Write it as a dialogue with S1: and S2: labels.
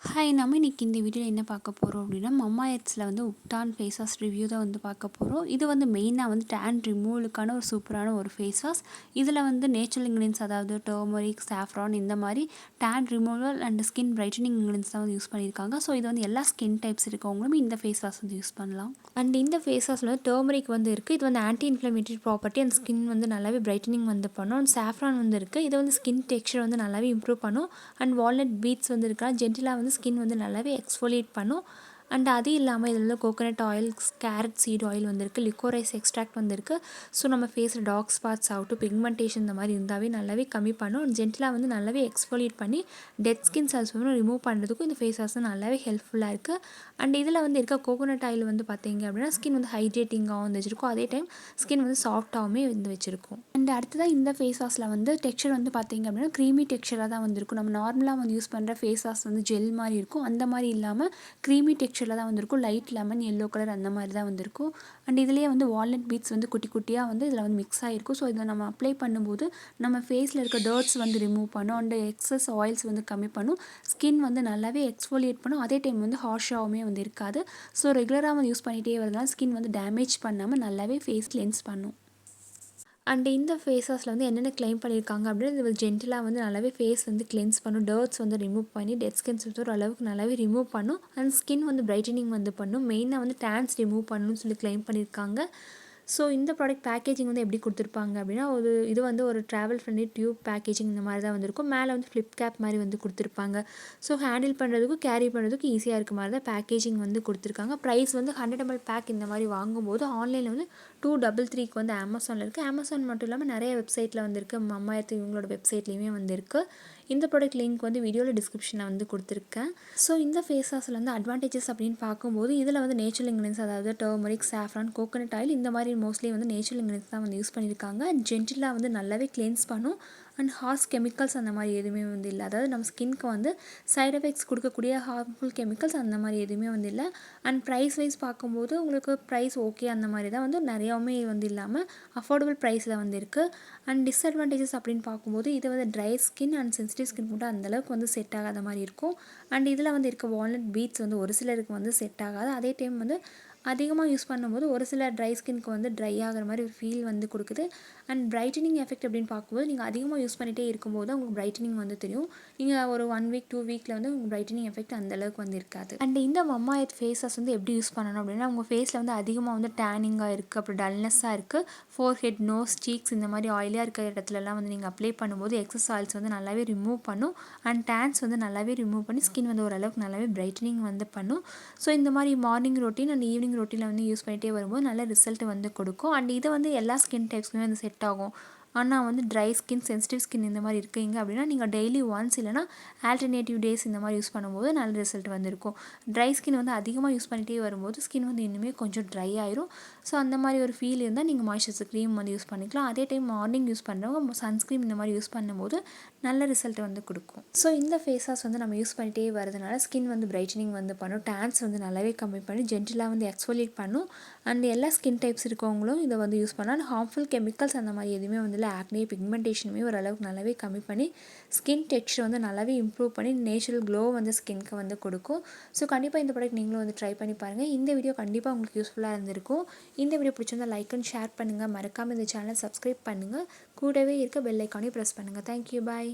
S1: Hi, நம்ம இன்னைக்கு இந்த வீடியோவில் என்ன பார்க்க போகிறோம் அப்படின்னா, மம்மாஎர்த்ஸில் வந்து உப்டான் ஃபேஸ் வாஷ் ரிவ்யூ தான் வந்து பார்க்க போகிறோம். இது வந்து மெயினாக வந்து டேன் ரிமூவலுக்கான ஒரு சூப்பரான ஒரு ஃபேஸ் வாஷ். இதில் வந்து நேச்சுரல் இன்க்ரீடியன்ஸ், அதாவது டர்மரிக், சாஃப்ரான் இந்த மாதிரி tan removal and skin brightening ingredients தான் வந்து யூஸ் பண்ணியிருக்காங்க. ஸோ இது வந்து எல்லா ஸ்கின் டைப்ஸ் இருக்கவங்களும் இந்த ஃபேஸ் வாஷ் வந்து யூஸ் பண்ணலாம். அண்ட் இந்த ஃபேஸ் வாஷில் வந்து டர்மரிக் வந்து இருக்குது. இது வந்து anti inflammatory property and skin வந்து நல்லாவே பிரைட்டனிங் வந்து பண்ணும். அண்ட் சாஃப்ரான் வந்து இருக்குது. இது வந்து ஸ்கின் டெக்ஸ்சர் வந்து நல்லாவே இம்ப்ரூவ் பண்ணும். அண்ட் வால்நட் பீட்ஸ் வந்து இருக்கா ஜென்டிலாக வந்து ஸ்கின் வந்து நல்லாவே எக்ஸ்ஃபோலியேட் பண்ணும். அண்ட் அது இல்லாமல் இதில் வந்து coconut oil, carrot seed oil வந்துருக்கு, லிக்கோரைஸ் எக்ஸ்ட்ராக்ட் வந்துருக்கு. ஸோ நம்ம ஃபேஸில் டார்க் ஸ்பாட்ஸ் ஆகட்டும், பிக்மெண்டேஷன் இந்த மாதிரி இருந்தாவே நல்லாவே கம்மி பண்ணும். அண்ட் ஜென்டிலாக வந்து நல்லாவே எக்ஸ்ஃபோலியேட் பண்ணி டெட் ஸ்கின் செல்ஸ் வந்து ரிமூவ் பண்ணுறதுக்கும் இந்த ஃபேஸ் வாஷ் நல்லாவே ஹெல்ப்ஃபுல்லாக இருக்குது. அண்ட் இதில் வந்து இருக்க கோகோனட் ஆயில் வந்து பார்த்தீங்க அப்படின்னா ஸ்கின் வந்து ஹைட்ரேட்டிங்காகவும் வந்து வச்சுருக்கும். அதே டைம் ஸ்கின் வந்து சாஃப்டாகவுமே வந்து வச்சுருக்கும். அண்ட் அடுத்ததாக இந்த ஃபேஸ் வாஷில் வந்து டெக்ஸ்சர் வந்து பார்த்தீங்க அப்படின்னா க்ரீமி டெக்ஸ்சராக தான் வந்துருக்கும். நம்ம நார்மலாக வந்து யூஸ் பண்ணுற ஃபேஸ் வாஷ் வந்து ஜெல் மாதிரி இருக்கும். அந்த மாதிரி இல்லாமல் க்ரீமி டெக்ஸ்சரில் தான் வந்திருக்கும். லைட் லெமன், எல்லோ கலர் அந்த மாதிரி தான் வந்திருக்கும். அண்ட் இதுலேயே வந்து வால்நட் பீட்ஸ் வந்து குட்டி குட்டியாக வந்து இதில் வந்து மிக்ஸ் ஆகிருக்கும். ஸோ இதை நம்ம அப்ளை பண்ணும்போது நம்ம ஃபேஸில் இருக்க டர்ட்ஸ் வந்து ரிமூவ் பண்ணும். அண்ட் எக்ஸஸ் ஆயில்ஸ் வந்து கம்மி பண்ணும். ஸ்கின் வந்து நல்லாவே எக்ஸ்ஃபோலியேட் பண்ணும். அதே டைம் வந்து ஹார்ஷாகவுமே வந்து இருக்காது. ஸோ ரெகுலராக வந்து யூஸ் பண்ணிகிட்டே வரதுனால ஸ்கின் வந்து டேமேஜ் பண்ணாமல் நல்லாவே ஃபேஸ் கிளென்ஸ் பண்ணும். அண்ட் இந்த ஃபேஸ் வாஷில் வந்து என்னென்ன கிளைம் பண்ணியிருக்காங்க அப்படின்னா, இது ஜென்டிலாக வந்து நல்லாவே ஃபேஸ் வந்து கிளென்ஸ் பண்ணும். டர்ட்ஸ் வந்து ரிமூவ் பண்ணி டெட் ஸ்கின்ஸ் வந்து ஒரு அளவுக்கு நல்லாவே ரிமூவ் பண்ணும். அண்ட் ஸ்கின் வந்து பிரைட்டனிங் வந்து பண்ணும். மெயினாக வந்து டேன்ஸ் ரிமூவ் பண்ணணும்னு சொல்லி கிளைம் பண்ணியிருக்காங்க. ஸோ இந்த ப்ராடக்ட் பேக்கேஜிங் வந்து எப்படி கொடுத்துருப்பாங்க அப்படின்னா, இது வந்து ஒரு ட்ராவல் ஃப்ரெண்ட்லி டியூப் பேக்கேஜிங் இந்த மாதிரி தான் வந்திருக்கும். மேலே வந்து ஃப்ளிப் கேப் மாதிரி வந்து கொடுத்துருப்பாங்க. ஸோ ஹேண்டில் பண்ணுறதுக்கும் கேரி பண்ணுறதுக்கும் ஈஸியாக இருக்க மாதிரி தான் பேக்கேஜிங் வந்து கொடுத்துருக்காங்க. ப்ரைஸ் வந்து 100 ml பேக் இந்த மாதிரி வாங்கும்போது ஆன்லைனில் வந்து 233 வந்து அமேசானில் இருக்குது. அமேசான் மட்டும் இல்லாமல் நிறைய வெப்சைட்டில் வந்துருக்கு. மம்மாஎர்த் இவங்களோட வெப்சைட்லேயுமே வந்துருக்கு. இந்த ப்ராடக்ட் லிங்க் வந்து வீடியோவில் டிஸ்கிரிப்ஷனில் வந்து கொடுத்துருக்கேன். ஸோ இந்த ஃபேஸ் வாஷில் வந்து அட்வான்டேஜஸ் அப்படின்னு பார்க்கும்போது இதில் வந்து நேச்சுரல் இன்க்ரீடியன்ஸ், அதாவது டர்மரிக், சாஃப்ரான், கோகோனட் ஆயில் இந்த மாதிரி மோஸ்ட்லி வந்து நேச்சுரல் இன்க்ரீடியன்ஸ் தான் வந்து யூஸ் பண்ணியிருக்காங்க. ஜென்டிலாக வந்து நல்லாவே கிளென்ஸ் பண்ணும். அண்ட் ஹார்ஷ் கெமிக்கல்ஸ் அந்த மாதிரி எதுவுமே வந்து இல்லை. அதாவது நம்ம ஸ்கின்க்கு வந்து சைட் எஃபெக்ட்ஸ் கொடுக்கக்கூடிய ஹார்ம்ஃபுல் கெமிக்கல்ஸ் அந்த மாதிரி எதுவுமே வந்து இல்லை. அண்ட் ப்ரைஸ் வைஸ் பார்க்கும்போது உங்களுக்கு ப்ரைஸ் ஓகே அந்த மாதிரி தான் வந்து நிறையாவுமே வந்து இல்லாமல் அஃபோர்டபுள் ப்ரைஸில் வந்து இருக்குது. அண்ட் டிஸ்அட்வான்டேஜஸ் அப்படின்னு பார்க்கும்போது இது வந்து dry skin and sensitive skin மட்டும் அந்தளவுக்கு வந்து செட் ஆகாத மாதிரி இருக்கும். அண்ட் இதில் வந்து இருக்க வால்நட் பீட்ஸ் வந்து ஒரு சிலருக்கு வந்து செட் ஆகாது. அதே டைம் வந்து அதிகமாக யூஸ் பண்ணும்போது ஒரு சில ட்ரை ஸ்கின்க்கு வந்து ட்ரை ஆகிற மாதிரி ஒரு ஃபீல் வந்து கொடுக்குது. அண்ட் பிரைட்டனிங் எஃபெக்ட் அப்படின்னு பார்க்கும்போது நீங்கள் அதிகமாக யூஸ் பண்ணிகிட்டே இருக்கும்போது உங்களுக்கு பிரைட்டனிங் வந்து தெரியும். நீங்கள் ஒரு 1 வீக் 2 வீக்கில் வந்து உங்களுக்கு பிரைட்டனிங் எஃபெக்ட் அந்தளவுக்கு வந்து இருக்காது. அண்ட் இந்த மம்மாஎர்த் ஃபேஸ் வாஷ் வந்து எப்படி யூஸ் பண்ணணும் அப்படின்னா, உங்கள் ஃபேஸில் வந்து அதிகமாக வந்து டேனிங்காக இருக்குது, அப்புறம் டல்னஸ்ஸாக இருக்குது, ஃபோர்ஹெட், நோஸ், சீக்ஸ் இந்த மாதிரி ஆயிலியாக இருக்கிற இடத்துலலாம் வந்து நீங்கள் அப்ளை பண்ணும்போது எக்ஸஸ் ஆயில்ஸ் வந்து நல்லாவே ரிமூவ் பண்ணும். அண்ட் டேன்ஸ் வந்து நல்லாவே ரிமூவ் பண்ணி ஸ்கின் வந்து ஓரளவுக்கு நல்லாவே பிரைட்டனிங் வந்து பண்ணும். ஸோ இந்த மாதிரி மார்னிங் ரொட்டீன் அண்ட் ஈவினிங் ரொட்டீனில் வந்து யூஸ் பண்ணிகிட்டே வரும்போது நல்ல ரிசல்ட் வந்து கொடுக்கும். அண்ட் இது வந்து எல்லா ஸ்கின் டைப்ஸ்க்குமே வந்து செட் ஆகும். ஆனால் வந்து ட்ரை ஸ்கின், சென்சிட்டிவ் ஸ்கின் இந்த மாதிரி இருக்கீங்க அப்படின்னா நீங்கள் டெய்லி ஒன்ஸ் இல்லைனா ஆல்டர்னேட்டிவ் டேஸ் இந்த மாதிரி யூஸ் பண்ணும்போது நல்ல ரிசல்ட் வந்துருக்கும். ட்ரை ஸ்கின் வந்து அதிகமாக யூஸ் பண்ணிகிட்டே வரும்போது ஸ்கின் வந்து இன்னுமே கொஞ்சம் ட்ரை ஆயிரும். ஸோ அந்த மாதிரி ஒரு ஃபீல் இருந்தால் நீங்கள் மாய்ஸ்சரைசர் க்ரீம் வந்து யூஸ் பண்ணிக்கலாம். அதே டைம் மார்னிங் யூஸ் பண்ணுறவங்க சன்ஸ்க்ரீம் இந்த மாதிரி யூஸ் பண்ணும்போது நல்ல ரிசல்ட் வந்து கொடுக்கும். ஸோ இந்த ஃபேஸ் வாஷ் வந்து நம்ம யூஸ் பண்ணிகிட்டே வரதுனால ஸ்கின் வந்து பிரைட்டனிங் வந்து பண்ணும். டேன்ஸ் வந்து நல்லாவே கம்மி பண்ணி ஜென்டிலாக வந்து எக்ஸ்ஃபோலியேட் பண்ணும். அண்ட் எல்லா ஸ்கின் டைப்ஸ் இருக்கவங்களும் இதை வந்து யூஸ் பண்ணலாம். அண்ட் ஹார்ம்ஃபுல் கெமிக்கல்ஸ் அந்த மாதிரி எதுவுமே வந்து ஆக்னே, பிக்மெண்டேஷனுமே ஓரளவுக்கு நல்லாவே கம்மி பண்ணி ஸ்கின் டெக்ஸ்சர் வந்து நல்லாவே இம்ப்ரூவ் பண்ணி நேச்சுரல் க்ளோ வந்து ஸ்கின்க்கு வந்து கொடுக்கும். ஸோ கண்டிப்பாக இந்த ப்ராடக்ட் நீங்களும் வந்து ட்ரை பண்ணி பாருங்கள். இந்த வீடியோ கண்டிப்பாக உங்களுக்கு யூஸ்ஃபுல்லாக இருந்திருக்கும். இந்த வீடியோ பிடிச்சிருந்தால் லைக் அண்ட் ஷேர் பண்ணுங்கள். மறக்காமல் இந்த சேனலை சப்ஸ்கிரைப் பண்ணுங்கள். கூடவே இருக்க பெல் ஐக்கானையும் ப்ரெஸ் பண்ணுங்கள். தேங்க்யூ, பாய்.